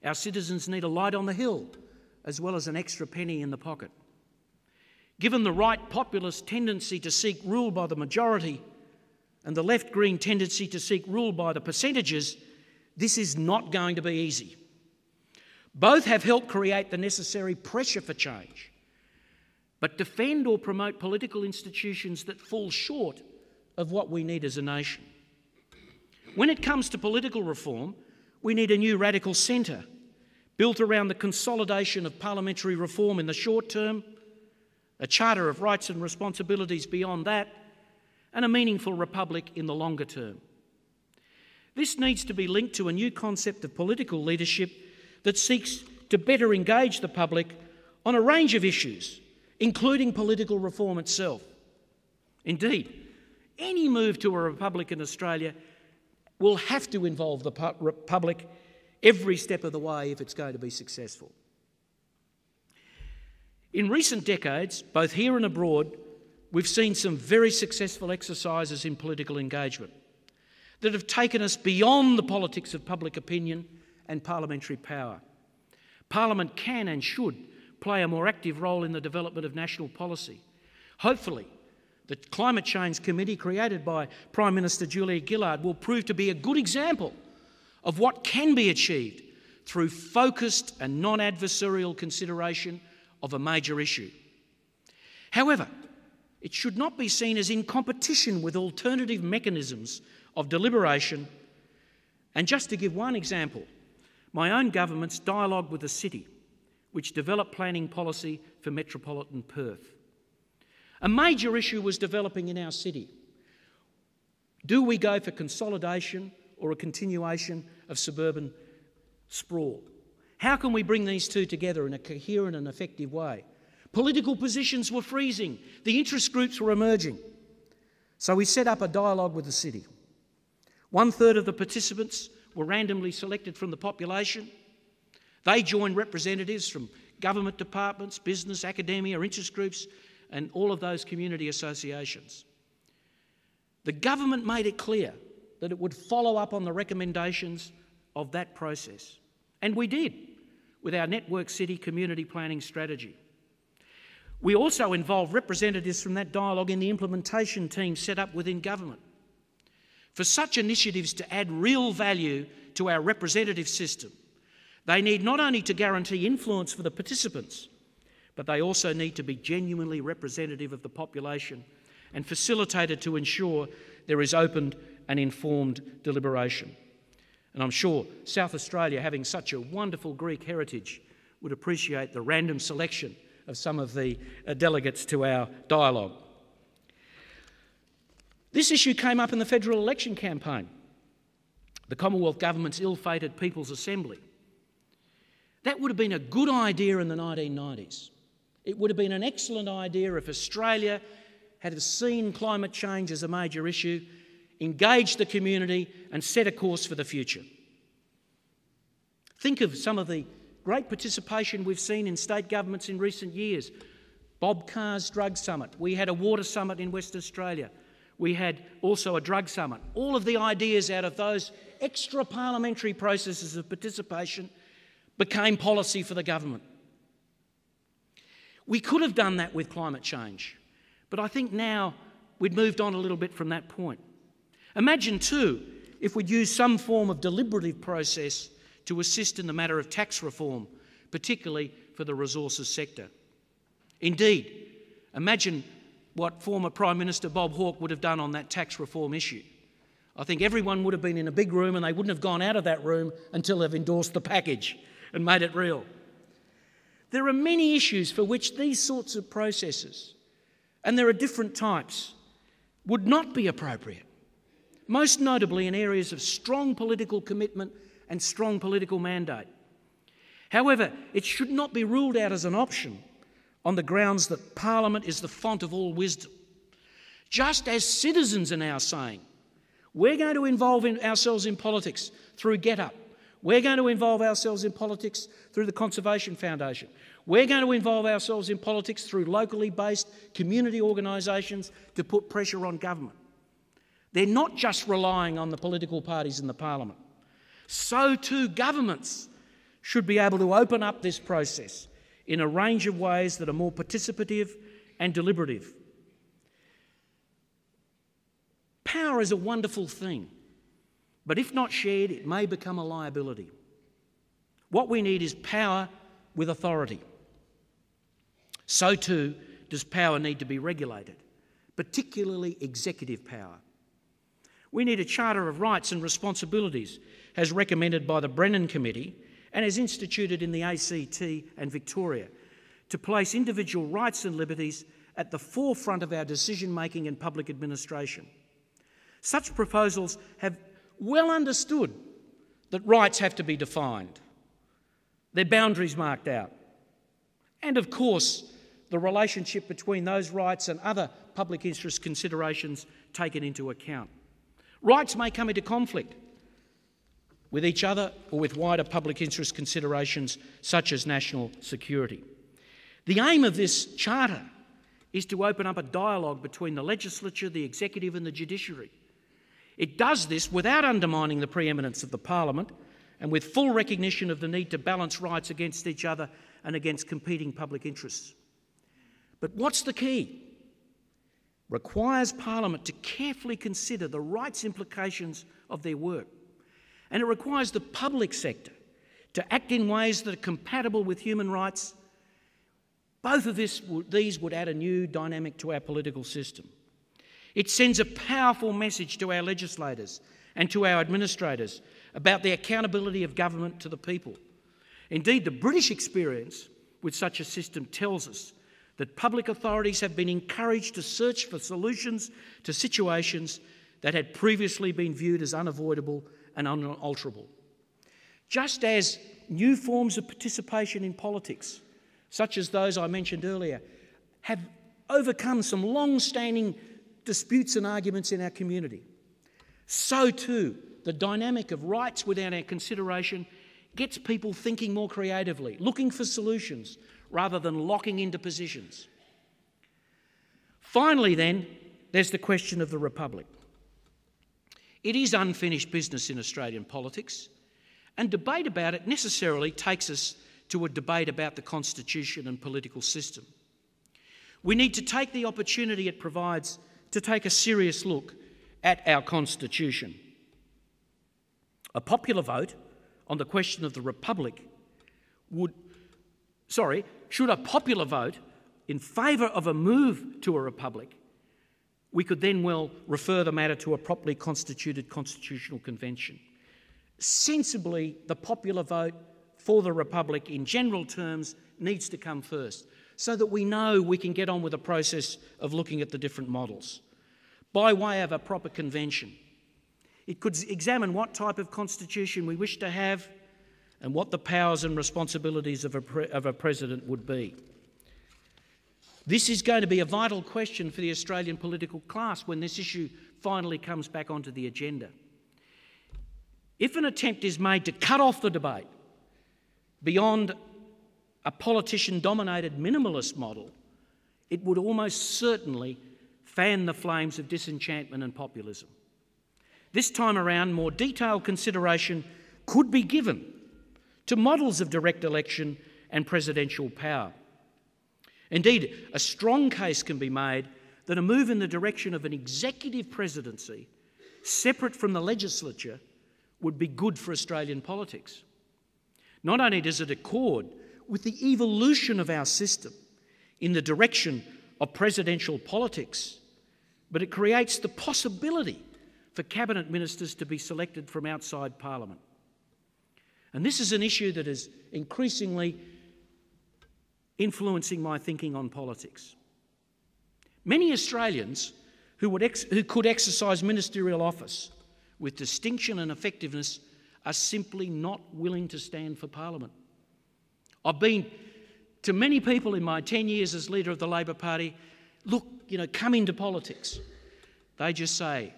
Our citizens need a light on the hill, as well as an extra penny in the pocket. Given the right populist tendency to seek rule by the majority and the left-green tendency to seek rule by the percentages, this is not going to be easy. Both have helped create the necessary pressure for change, but defend or promote political institutions that fall short of what we need as a nation. When it comes to political reform, we need a new radical centre built around the consolidation of parliamentary reform in the short term, a charter of rights and responsibilities beyond that, and a meaningful republic in the longer term. This needs to be linked to a new concept of political leadership that seeks to better engage the public on a range of issues, including political reform itself. Indeed, any move to a republic in Australia will have to involve the public every step of the way if it's going to be successful. In recent decades, both here and abroad, we've seen some very successful exercises in political engagement that have taken us beyond the politics of public opinion and parliamentary power. Parliament can and should play a more active role in the development of national policy. Hopefully, the Climate Change Committee created by Prime Minister Julia Gillard will prove to be a good example of what can be achieved through focused and non-adversarial consideration of a major issue. However, it should not be seen as in competition with alternative mechanisms of deliberation. And just to give one example, my own government's dialogue with the city, which developed planning policy for metropolitan Perth. A major issue was developing in our city. Do we go for consolidation or a continuation of suburban sprawl? How can we bring these two together in a coherent and effective way? Political positions were freezing. The interest groups were emerging. So we set up a dialogue with the city. 1/3 of the participants were randomly selected from the population. They joined representatives from government departments, business, academia, interest groups, and all of those community associations. The government made it clear that it would follow up on the recommendations of that process. And we did, with our Network City Community Planning Strategy. We also involved representatives from that dialogue in the implementation team set up within government. For such initiatives to add real value to our representative system, they need not only to guarantee influence for the participants, but they also need to be genuinely representative of the population and facilitated to ensure there is open and informed deliberation. And I'm sure South Australia, having such a wonderful Greek heritage, would appreciate the random selection of some of the delegates to our dialogue. This issue came up in the federal election campaign, the Commonwealth Government's ill-fated People's Assembly. That would have been a good idea in the 1990s. It would have been an excellent idea if Australia had seen climate change as a major issue, engaged the community and set a course for the future. Think of some of the great participation we've seen in state governments in recent years. Bob Carr's drug summit. We had a water summit in Western Australia. We had also a drug summit. All of the ideas out of those extra parliamentary processes of participation became policy for the government. We could have done that with climate change, but I think now we'd moved on a little bit from that point. Imagine too if we'd used some form of deliberative process to assist in the matter of tax reform, particularly for the resources sector. Indeed, imagine what former Prime Minister Bob Hawke would have done on that tax reform issue. I think everyone would have been in a big room and they wouldn't have gone out of that room until they've endorsed the package and made it real. There are many issues for which these sorts of processes, and there are different types, would not be appropriate, most notably in areas of strong political commitment and strong political mandate. However, it should not be ruled out as an option on the grounds that Parliament is the font of all wisdom. Just as citizens are now saying, we're going to involve ourselves in politics through Get-Up. We're going to involve ourselves in politics through the Conservation Foundation. We're going to involve ourselves in politics through locally based community organisations to put pressure on government. They're not just relying on the political parties in the Parliament. So too governments should be able to open up this process in a range of ways that are more participative and deliberative. Power is a wonderful thing, but if not shared, it may become a liability. What we need is power with authority. So too does power need to be regulated, particularly executive power. We need a Charter of Rights and Responsibilities, as recommended by the Brennan Committee and as instituted in the ACT and Victoria, to place individual rights and liberties at the forefront of our decision-making and public administration. Such proposals have well understood that rights have to be defined, their boundaries marked out, and of course the relationship between those rights and other public interest considerations taken into account. Rights may come into conflict with each other or with wider public interest considerations such as national security. The aim of this charter is to open up a dialogue between the legislature, the executive and the judiciary. It does this without undermining the preeminence of the Parliament and with full recognition of the need to balance rights against each other and against competing public interests. But what's the key? Requires Parliament to carefully consider the rights implications of their work. And it requires the public sector to act in ways that are compatible with human rights. Both of these would add a new dynamic to our political system. It sends a powerful message to our legislators and to our administrators about the accountability of government to the people. Indeed, the British experience with such a system tells us that public authorities have been encouraged to search for solutions to situations that had previously been viewed as unavoidable and unalterable. Just as new forms of participation in politics, such as those I mentioned earlier, have overcome some long-standing disputes and arguments in our community, so too the dynamic of rights within our consideration gets people thinking more creatively, looking for solutions rather than locking into positions. Finally then, there's the question of the Republic. It is unfinished business in Australian politics, and debate about it necessarily takes us to a debate about the Constitution and political system. We need to take the opportunity it provides to take a serious look at our Constitution. A popular vote on the question of the Republic should a popular vote in favour of a move to a Republic, we could then well refer the matter to a properly constituted constitutional convention. Sensibly, the popular vote for the Republic in general terms needs to come first, so that we know we can get on with the process of looking at the different models. By way of a proper convention, it could examine what type of constitution we wish to have and what the powers and responsibilities of a president would be. This is going to be a vital question for the Australian political class when this issue finally comes back onto the agenda. If an attempt is made to cut off the debate beyond a politician-dominated minimalist model, it would almost certainly fan the flames of disenchantment and populism. This time around, more detailed consideration could be given to models of direct election and presidential power. Indeed, a strong case can be made that a move in the direction of an executive presidency, separate from the legislature, would be good for Australian politics. Not only does it accord with the evolution of our system in the direction of presidential politics, but it creates the possibility for cabinet ministers to be selected from outside Parliament. And this is an issue that is increasingly influencing my thinking on politics. Many Australians who could exercise ministerial office with distinction and effectiveness are simply not willing to stand for Parliament. I've been to many people in my 10 years as leader of the Labor Party, look, come into politics. They just say,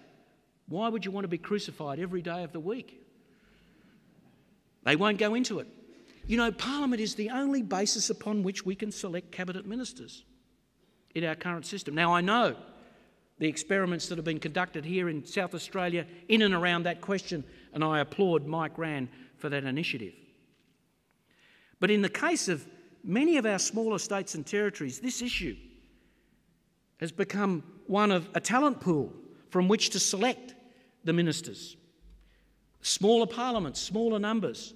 why would you want to be crucified every day of the week? They won't go into it. Parliament is the only basis upon which we can select cabinet ministers in our current system. Now, I know the experiments that have been conducted here in South Australia in and around that question, and I applaud Mike Rann for that initiative. But in the case of many of our smaller states and territories, this issue has become one of a talent pool from which to select the ministers. Smaller parliaments, smaller numbers.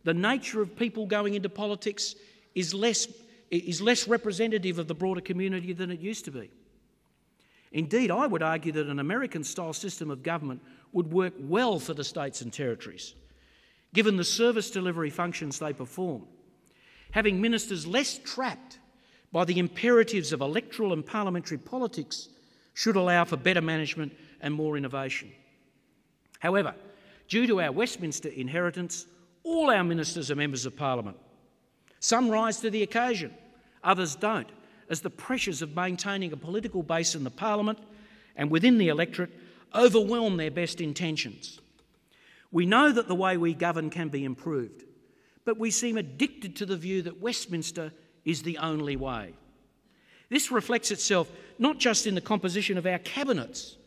The nature of people going into politics is less representative of the broader community than it used to be. Indeed, I would argue that an American-style system of government would work well for the states and territories, given the service delivery functions they perform. Having ministers less trapped by the imperatives of electoral and parliamentary politics should allow for better management and more innovation. However, due to our Westminster inheritance, all our ministers are members of Parliament. Some rise to the occasion, others don't, as the pressures of maintaining a political base in the Parliament and within the electorate overwhelm their best intentions. We know that the way we govern can be improved, but we seem addicted to the view that Westminster is the only way. This reflects itself not just in the composition of our cabinets,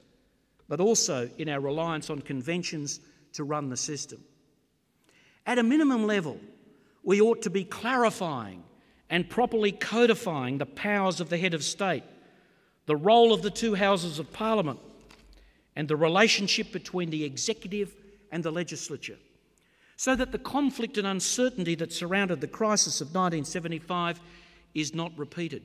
but also in our reliance on conventions to run the system. At a minimum level, we ought to be clarifying and properly codifying the powers of the head of state, the role of the two houses of Parliament, and the relationship between the executive and the legislature, so that the conflict and uncertainty that surrounded the crisis of 1975 is not repeated.